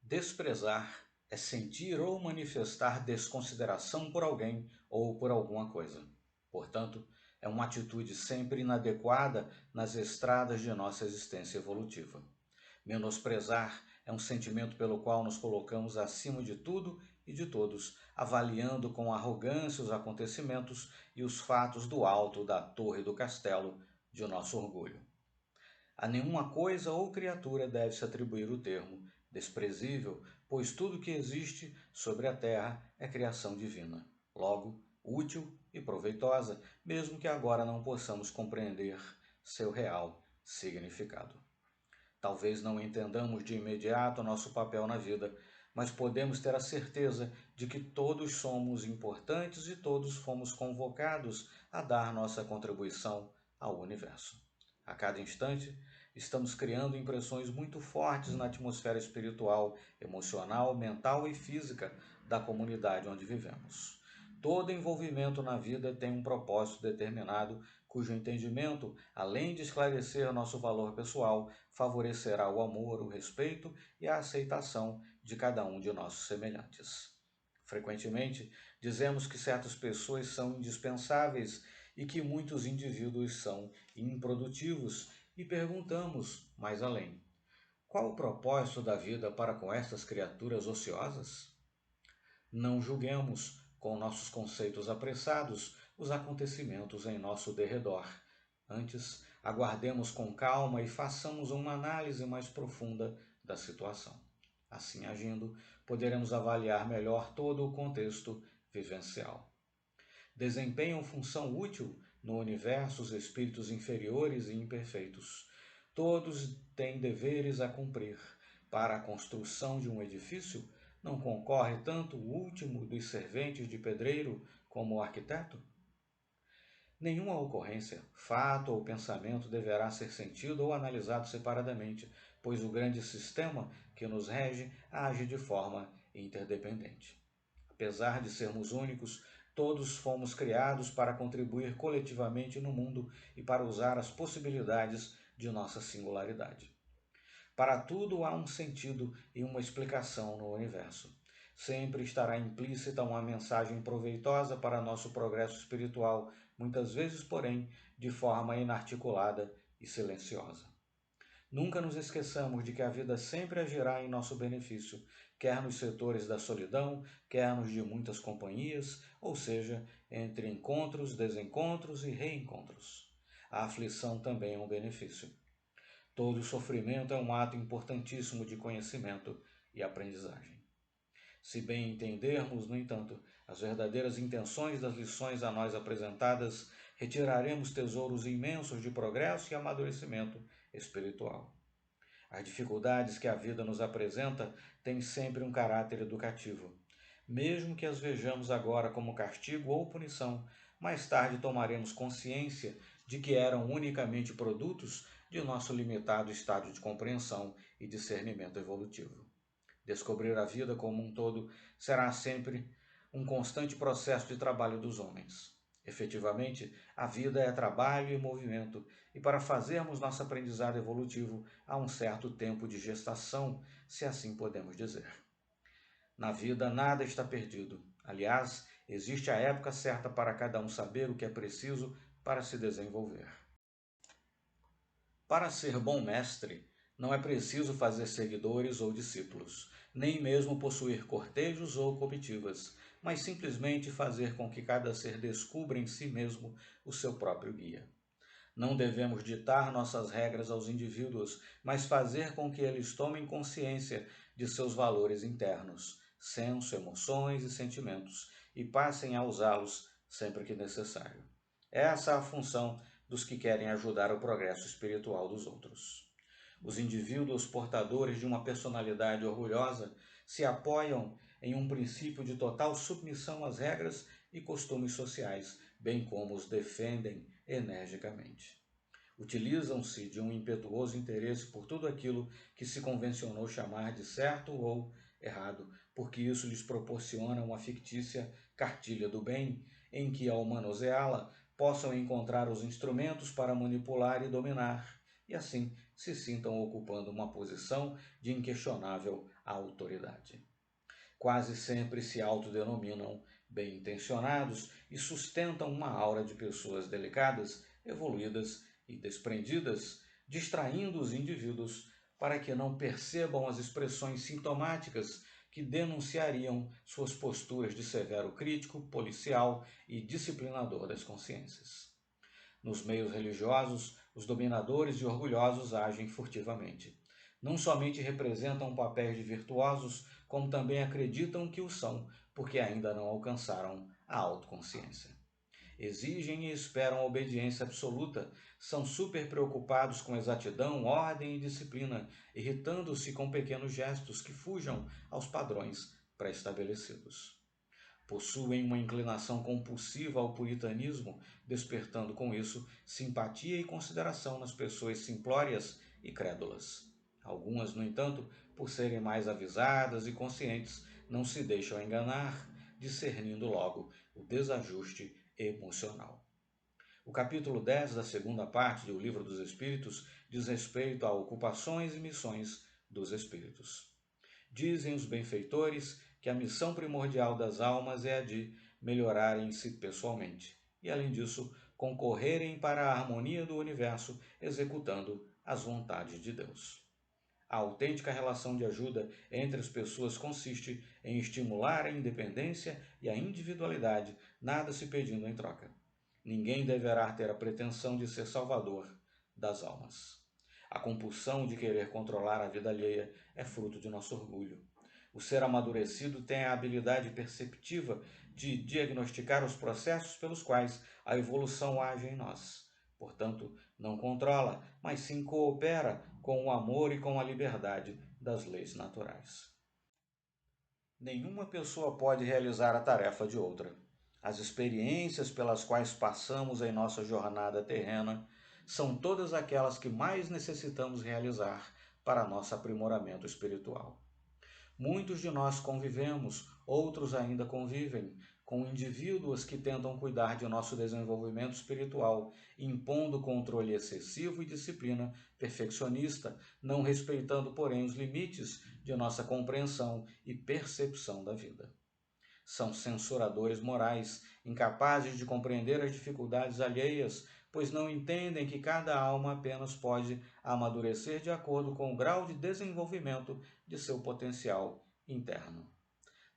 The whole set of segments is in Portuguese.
Desprezar é sentir ou manifestar desconsideração por alguém ou por alguma coisa. Portanto, é uma atitude sempre inadequada nas estradas de nossa existência evolutiva. Menosprezar é um sentimento pelo qual nos colocamos acima de tudo e de todos, avaliando com arrogância os acontecimentos e os fatos do alto da torre do castelo de nosso orgulho. A nenhuma coisa ou criatura deve-se atribuir o termo desprezível, pois tudo que existe sobre a terra é criação divina, logo útil e proveitosa, mesmo que agora não possamos compreender seu real significado. Talvez não entendamos de imediato nosso papel na vida, mas podemos ter a certeza de que todos somos importantes e todos fomos convocados a dar nossa contribuição ao universo. A cada instante, estamos criando impressões muito fortes na atmosfera espiritual, emocional, mental e física da comunidade onde vivemos. Todo envolvimento na vida tem um propósito determinado, cujo entendimento, além de esclarecer nosso valor pessoal, favorecerá o amor, o respeito e a aceitação de cada um de nossos semelhantes. Frequentemente, dizemos que certas pessoas são indispensáveis e que muitos indivíduos são improdutivos e perguntamos, mais além, qual o propósito da vida para com estas criaturas ociosas? Não julguemos, com nossos conceitos apressados, os acontecimentos em nosso derredor. Antes, aguardemos com calma e façamos uma análise mais profunda da situação. Assim agindo, poderemos avaliar melhor todo o contexto vivencial. Desempenham função útil no universo os espíritos inferiores e imperfeitos. Todos têm deveres a cumprir. Para a construção de um edifício, não concorre tanto o último dos serventes de pedreiro como o arquiteto? Nenhuma ocorrência, fato ou pensamento deverá ser sentido ou analisado separadamente, pois o grande sistema que nos rege age de forma interdependente. Apesar de sermos únicos, todos fomos criados para contribuir coletivamente no mundo e para usar as possibilidades de nossa singularidade. Para tudo há um sentido e uma explicação no universo. Sempre estará implícita uma mensagem proveitosa para nosso progresso espiritual, muitas vezes, porém, de forma inarticulada e silenciosa. Nunca nos esqueçamos de que a vida sempre agirá em nosso benefício, quer nos setores da solidão, quer nos de muitas companhias, ou seja, entre encontros, desencontros e reencontros. A aflição também é um benefício. Todo sofrimento é um ato importantíssimo de conhecimento e aprendizagem. Se bem entendermos, no entanto, as verdadeiras intenções das lições a nós apresentadas, retiraremos tesouros imensos de progresso e amadurecimento espiritual. As dificuldades que a vida nos apresenta têm sempre um caráter educativo. Mesmo que as vejamos agora como castigo ou punição, mais tarde tomaremos consciência de que eram unicamente produtos de nosso limitado estado de compreensão e discernimento evolutivo. Descobrir a vida como um todo será sempre um constante processo de trabalho dos homens. Efetivamente, a vida é trabalho e movimento, e para fazermos nosso aprendizado evolutivo há um certo tempo de gestação, se assim podemos dizer. Na vida nada está perdido. Aliás, existe a época certa para cada um saber o que é preciso para se desenvolver. Para ser bom mestre, não é preciso fazer seguidores ou discípulos, nem mesmo possuir cortejos ou comitivas, mas simplesmente fazer com que cada ser descubra em si mesmo o seu próprio guia. Não devemos ditar nossas regras aos indivíduos, mas fazer com que eles tomem consciência de seus valores internos, senso, emoções e sentimentos, e passem a usá-los sempre que necessário. Essa é a função dos que querem ajudar o progresso espiritual dos outros. Os indivíduos portadores de uma personalidade orgulhosa se apoiam em um princípio de total submissão às regras e costumes sociais, bem como os defendem energicamente. Utilizam-se de um impetuoso interesse por tudo aquilo que se convencionou chamar de certo ou errado, porque isso lhes proporciona uma fictícia cartilha do bem, em que, ao manuseá-la, possam encontrar os instrumentos para manipular e dominar, e assim se sintam ocupando uma posição de inquestionável autoridade. Quase sempre se autodenominam bem-intencionados e sustentam uma aura de pessoas delicadas, evoluídas e desprendidas, distraindo os indivíduos para que não percebam as expressões sintomáticas que denunciariam suas posturas de severo crítico, policial e disciplinador das consciências. Nos meios religiosos, os dominadores e orgulhosos agem furtivamente. Não somente representam papéis de virtuosos, como também acreditam que o são, porque ainda não alcançaram a autoconsciência. Exigem e esperam obediência absoluta, são super preocupados com exatidão, ordem e disciplina, irritando-se com pequenos gestos que fujam aos padrões pré-estabelecidos. Possuem uma inclinação compulsiva ao puritanismo, despertando com isso simpatia e consideração nas pessoas simplórias e crédulas. Algumas, no entanto, por serem mais avisadas e conscientes, não se deixam enganar, discernindo logo o desajuste emocional. O capítulo 10 da segunda parte do Livro dos Espíritos diz respeito a ocupações e missões dos espíritos. Dizem os benfeitores que a missão primordial das almas é a de melhorarem-se pessoalmente e, além disso, concorrerem para a harmonia do universo, executando as vontades de Deus. A autêntica relação de ajuda entre as pessoas consiste em estimular a independência e a individualidade, nada se pedindo em troca. Ninguém deverá ter a pretensão de ser salvador das almas. A compulsão de querer controlar a vida alheia é fruto de nosso orgulho. O ser amadurecido tem a habilidade perceptiva de diagnosticar os processos pelos quais a evolução age em nós. Portanto, não controla, mas sim coopera com o amor e com a liberdade das leis naturais. Nenhuma pessoa pode realizar a tarefa de outra. As experiências pelas quais passamos em nossa jornada terrena são todas aquelas que mais necessitamos realizar para nosso aprimoramento espiritual. Muitos de nós convivemos, outros ainda convivem, com indivíduos que tentam cuidar de nosso desenvolvimento espiritual, impondo controle excessivo e disciplina perfeccionista, não respeitando, porém, os limites de nossa compreensão e percepção da vida. São censuradores morais, incapazes de compreender as dificuldades alheias, pois não entendem que cada alma apenas pode amadurecer de acordo com o grau de desenvolvimento de seu potencial interno.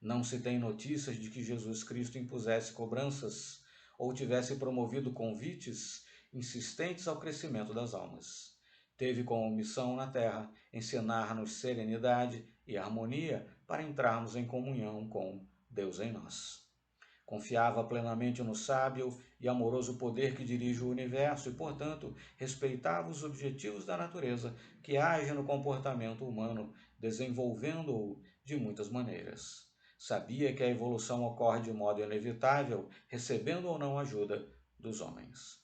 Não se tem notícias de que Jesus Cristo impusesse cobranças ou tivesse promovido convites insistentes ao crescimento das almas. Teve como missão na Terra ensinar-nos serenidade e harmonia para entrarmos em comunhão com Deus em nós. Confiava plenamente no sábio e amoroso poder que dirige o universo e, portanto, respeitava os objetivos da natureza que age no comportamento humano, desenvolvendo-o de muitas maneiras. Sabia que a evolução ocorre de modo inevitável, recebendo ou não ajuda dos homens.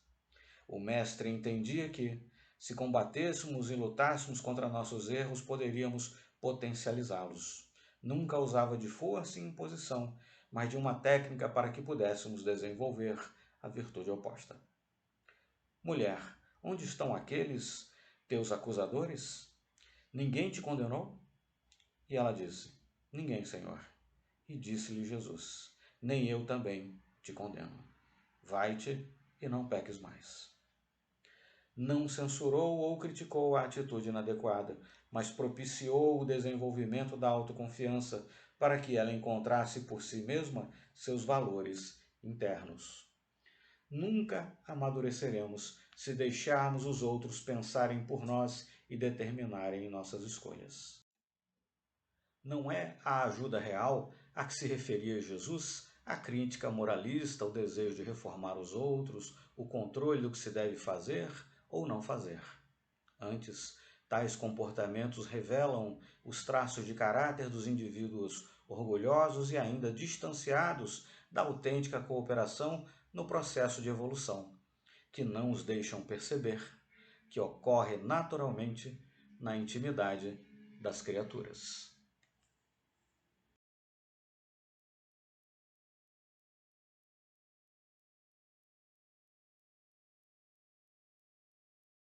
O mestre entendia que, se combatêssemos e lutássemos contra nossos erros, poderíamos potencializá-los. Nunca usava de força e imposição, mas de uma técnica para que pudéssemos desenvolver a virtude oposta. Mulher, onde estão aqueles teus acusadores? Ninguém te condenou? E ela disse: Ninguém, Senhor. E disse-lhe Jesus: Nem eu também te condeno. Vai-te e não peques mais. Não censurou ou criticou a atitude inadequada, mas propiciou o desenvolvimento da autoconfiança para que ela encontrasse por si mesma seus valores internos. Nunca amadureceremos se deixarmos os outros pensarem por nós e determinarem nossas escolhas. Não é a ajuda real a que se referia Jesus, a crítica moralista, o desejo de reformar os outros, o controle do que se deve fazer ou não fazer. Antes, tais comportamentos revelam os traços de caráter dos indivíduos orgulhosos e ainda distanciados da autêntica cooperação no processo de evolução, que não os deixam perceber que ocorre naturalmente na intimidade das criaturas.